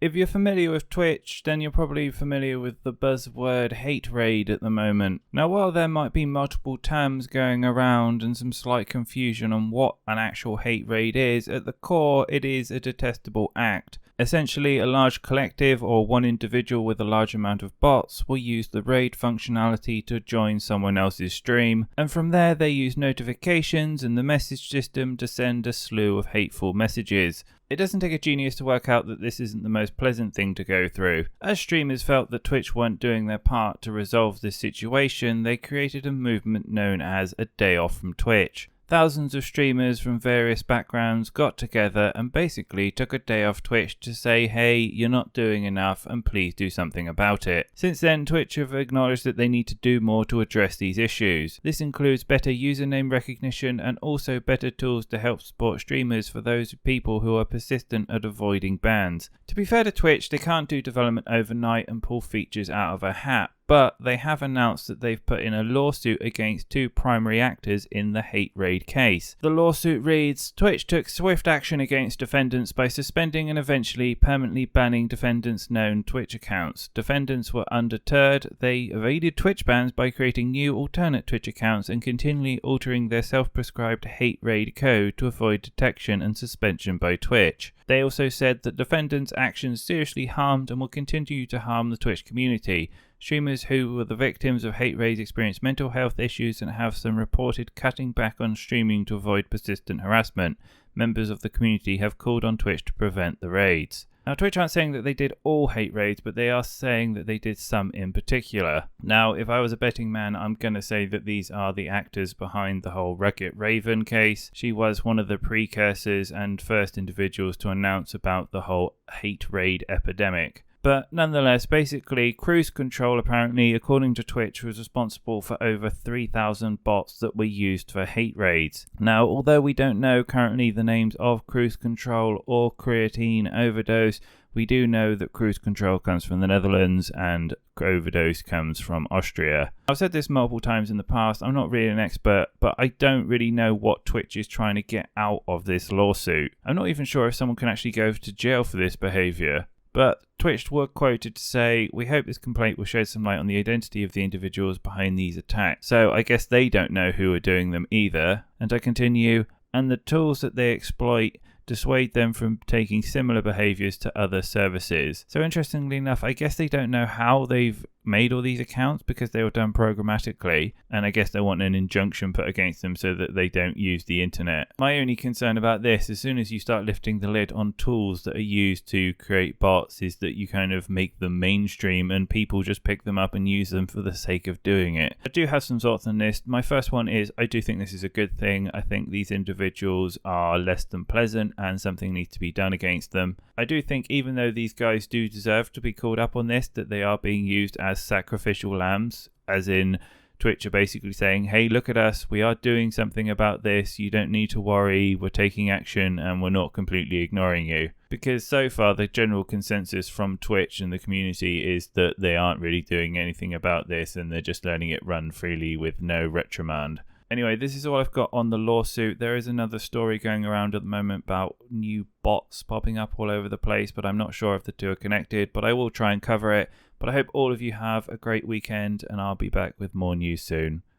If you're familiar with Twitch, then you're probably familiar with the buzzword hate raid at the moment. Now, while there might be multiple terms going around and some slight confusion on what an actual hate raid is, at the core it is a detestable act. Essentially, a large collective or one individual with a large amount of bots will use the raid functionality to join someone else's stream, and from there they use notifications and the message system to send a slew of hateful messages. It doesn't take a genius to work out that this isn't the most pleasant thing to go through. As streamers felt that Twitch weren't doing their part to resolve this situation, they created a movement known as a day off from Twitch. Thousands of streamers from various backgrounds got together and basically took a day off Twitch to say, hey, you're not doing enough and please do something about it. Since then, Twitch have acknowledged that they need to do more to address these issues. This includes better username recognition and also better tools to help support streamers for those people who are persistent at avoiding bans. To be fair to Twitch, they can't do development overnight and pull features out of a hat, but they have announced that they've put in a lawsuit against two primary actors in the hate raid case. The lawsuit reads, Twitch took swift action against defendants by suspending and eventually permanently banning defendants' known Twitch accounts. Defendants were undeterred. They evaded Twitch bans by creating new alternate Twitch accounts and continually altering their self-prescribed hate raid code to avoid detection and suspension by Twitch. They also said that defendants' actions seriously harmed and will continue to harm the Twitch community. Streamers who were the victims of hate raids experience mental health issues and have some reported cutting back on streaming to avoid persistent harassment. Members of the community have called on Twitch to prevent the raids. Now, Twitch aren't saying that they did all hate raids, but they are saying that they did some in particular. Now, if I was a betting man, I'm going to say that these are the actors behind the whole Rugged Raven case. She was one of the precursors and first individuals to announce about the whole hate raid epidemic. But nonetheless, basically, Cruise Control apparently, according to Twitch, was responsible for over 3,000 bots that were used for hate raids. Now, although we don't know currently the names of Cruise Control or Creatine Overdose, we do know that Cruise Control comes from the Netherlands and Overdose comes from Austria. I've said this multiple times in the past, I'm not really an expert, but I don't really know what Twitch is trying to get out of this lawsuit. I'm not even sure if someone can actually go to jail for this behaviour. But Twitch were quoted to say, we hope this complaint will shed some light on the identity of the individuals behind these attacks. So I guess they don't know who are doing them either. And I continue, and the tools that they exploit dissuade them from taking similar behaviours to other services. So interestingly enough, I guess they don't know how they've made all these accounts because they were done programmatically, and I guess they want an injunction put against them so that they don't use the internet. My only concern about this, as soon as you start lifting the lid on tools that are used to create bots, is that you kind of make them mainstream and people just pick them up and use them for the sake of doing it. I do have some thoughts on this. My first one is, I do think this is a good thing. I think these individuals are less than pleasant and something needs to be done against them. I do think even though these guys do deserve to be called up on this, that they are being used as sacrificial lambs, as in Twitch are basically saying, hey, look at us, we are doing something about this, you don't need to worry, we're taking action and we're not completely ignoring you. Because so far the general consensus from Twitch and the community is that they aren't really doing anything about this and they're just letting it run freely with no reprimand. Anyway, this is all I've got on the lawsuit. There is another story going around at the moment about new bots popping up all over the place, but I'm not sure if the two are connected, but I will try and cover it. But I hope all of you have a great weekend, and I'll be back with more news soon.